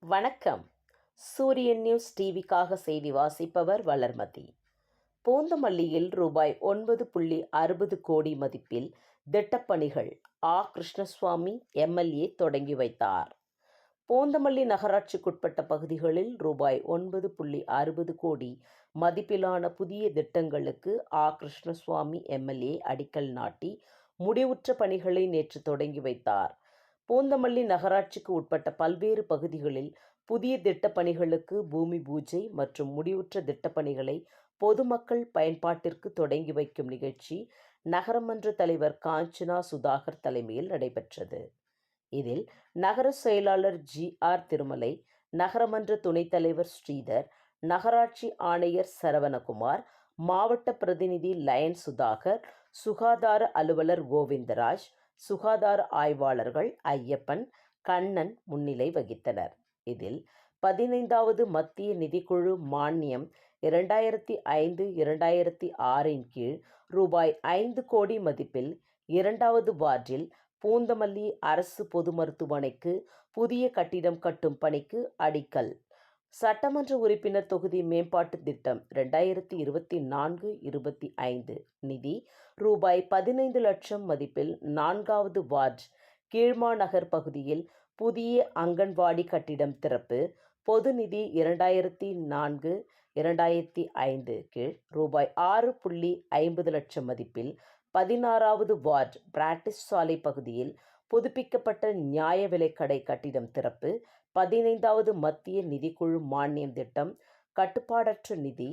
வணக்கம். சூரியன் நியூஸ் டிவிக்காக செய்தி வாசிப்பவர் வளர்மதி. பூந்தமல்லியில் ரூபாய் 9.60 கோடி மதிப்பில் திட்டப்பணிகள் கிருஷ்ணசுவாமி எம்எல்ஏ தொடங்கி வைத்தார். பூந்தமல்லி நகராட்சிக்குட்பட்ட பகுதிகளில் ரூபாய் 9.60 கோடி மதிப்பிலான புதிய திட்டங்களுக்கு கிருஷ்ணசுவாமி எம்எல்ஏ அடிக்கல் நாட்டி முடிவுற்ற பணிகளை நேற்று தொடங்கி வைத்தார். பூந்தமல்லி நகராட்சிக்கு உட்பட்ட பல்வேறு பகுதிகளில் புதிய திட்டப்பணிகளுக்கு பூமி பூஜை மற்றும் முடிவுற்ற திட்டப்பணிகளை பொதுமக்கள் பயன்பாட்டிற்கு தொடங்கி வைக்கும் நிகழ்ச்சி நகரமன்ற தலைவர் காஞ்சனா சுதாகர் தலைமையில் நடைபெற்றது. இதில் நகர செயலாளர் GR திருமலை, நகரமன்ற துணைத் தலைவர் ஸ்ரீதர், நகராட்சி ஆணையர் சரவணகுமார், மாவட்ட பிரதிநிதி லயன் சுதாகர், சுகாதார அலுவலர் கோவிந்தராஜ், சுகாதார ஆய்வாளர்கள் ஐயப்பன், கண்ணன் முன்னிலை வகித்தனர். இதில் 15வது மத்திய நிதிக்குழு மானியம் 2005-2006 கீழ் ரூபாய் 5 கோடி மதிப்பில் 2வது வார்டில் பூந்தமல்லி அரசு பொது மருத்துவமனைக்கு புதிய கட்டிடம் கட்டும் பணிக்கு அடிக்கல். சட்டமன்ற உறுப்பினர் தொகுதி மேம்பாட்டு திட்டம் 2024-25 நிதி ரூபாய் 15 லட்சம் மதிப்பில் 4வது வார்டு கீழ்மாநகர் பகுதியில் புதிய அங்கன்வாடி கட்டிடம் திறப்பு. பொது நிதி 2004-2005 கீழ் ரூபாய் 6.50 லட்சம் மதிப்பில் 16வது வார்டு பிராக்டிஸ் சாலை பகுதியில் புதுப்பிக்கப்பட்ட நியாய விலைக்கடை கட்டிடம் திறப்பு. 15வது மத்திய நிதிக்குழு மானியம் திட்டம் கட்டுப்பாடற்ற நிதி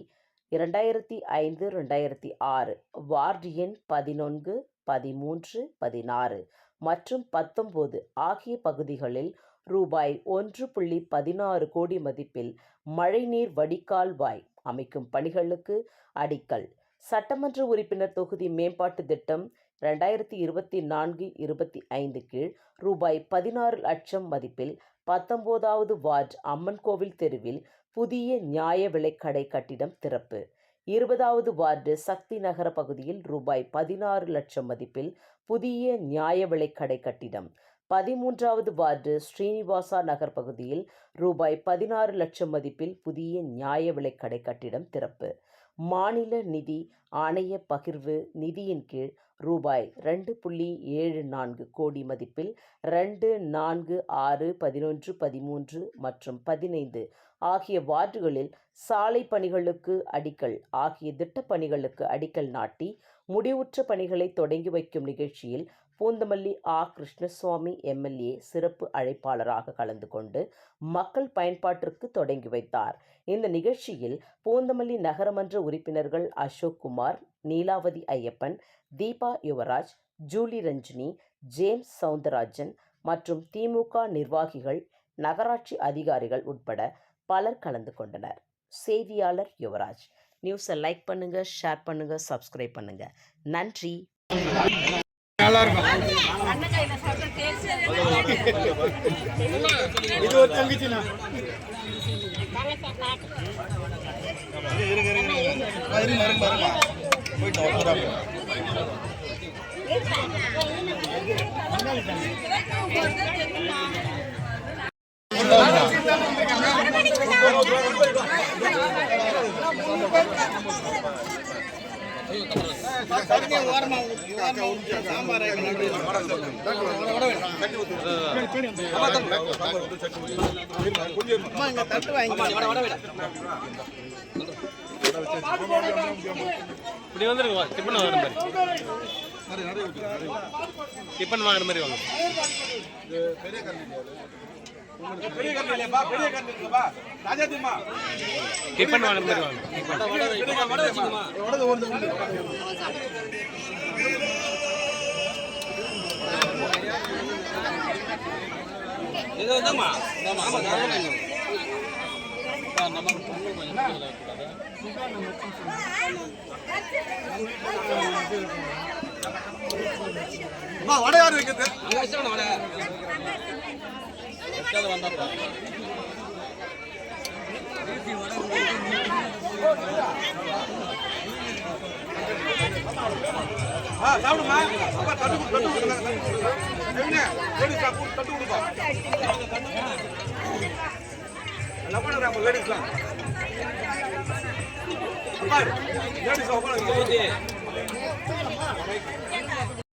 2005-2006 வார்டு எண் 11, 13, 16 மற்றும் 19 ஆகிய பகுதிகளில் ரூபாய் 1.16 கோடி மதிப்பில் மழைநீர் வடிகால்வாய் அமைக்கும் பணிகளுக்கு அடிக்கல். சட்டமன்ற உறுப்பினர் தொகுதி மேம்பாட்டு திட்டம் 2024-25 கீழ் ரூபாய் 16 லட்சம் மதிப்பில் 19வது வார்டு அம்மன் கோவில் தெருவில் புதிய நியாய விலைக்கடை கட்டிடம் திறப்பு. 20வது வார்டு சக்தி நகர பகுதியில் ரூபாய் 16 லட்சம் மதிப்பில் புதிய நியாய விலைக்கடை கட்டிடம். 13வது வார்டு ஸ்ரீனிவாசா நகர் பகுதியில் ரூபாய் 16 லட்சம் மதிப்பில் புதிய நியாய விலைக்கடை கட்டிடம் திறப்பு. மாநில நிதி ஆணைய பகிர்வு நிதியின் கீழ் ரூபாய் 2.74 கோடி மதிப்பில் 2, 4, 6, 11, 13 மற்றும் 15 ஆகிய வார்டுகளில் சாலை பணிகளுக்கு அடிக்கல் ஆகிய திட்டப்பணிகளுக்கு அடிக்கல் நாட்டி முடிவுற்ற பணிகளை தொடங்கி வைக்கும் நிகழ்ச்சியில் பூந்தமல்லி கிருஷ்ணசுவாமி எம்எல்ஏ சிறப்பு அழைப்பாளராக கலந்து கொண்டு மக்கள் பயன்பாட்டிற்கு தொடங்கி வைத்தார். இந்த நிகழ்ச்சியில் பூந்தமல்லி நகரமன்ற உறுப்பினர்கள் அசோக் குமார், நீலாவதி ஐயப்பன், தீபா யுவராஜ், ஜூலி ரஞ்சினி, ஜேம்ஸ் சவுந்தரராஜன் மற்றும் திமுக நிர்வாகிகள், நகராட்சி அதிகாரிகள் உட்பட பலர் கலந்து கொண்டனர். செய்தியாளர் யுவராஜ். நியூஸை லைக் பண்ணுங்க, ஷேர் பண்ணுங்க, சப்ஸ்கிரைப் பண்ணுங்க. நன்றி. டிஃபன் வாங்குற மாதிரி வாங்க. டிஃபன் வாங்குற மாதிரி வாங்க. வடை யார் வைக்கிறது? சாப்பிடுமா? தட்டு கொடுப்பா. எல்லாம் உட்காருங்க, நம்ம லேடிஸ்லாம். உட்காரு. லேடிஸ் உட்காருங்க.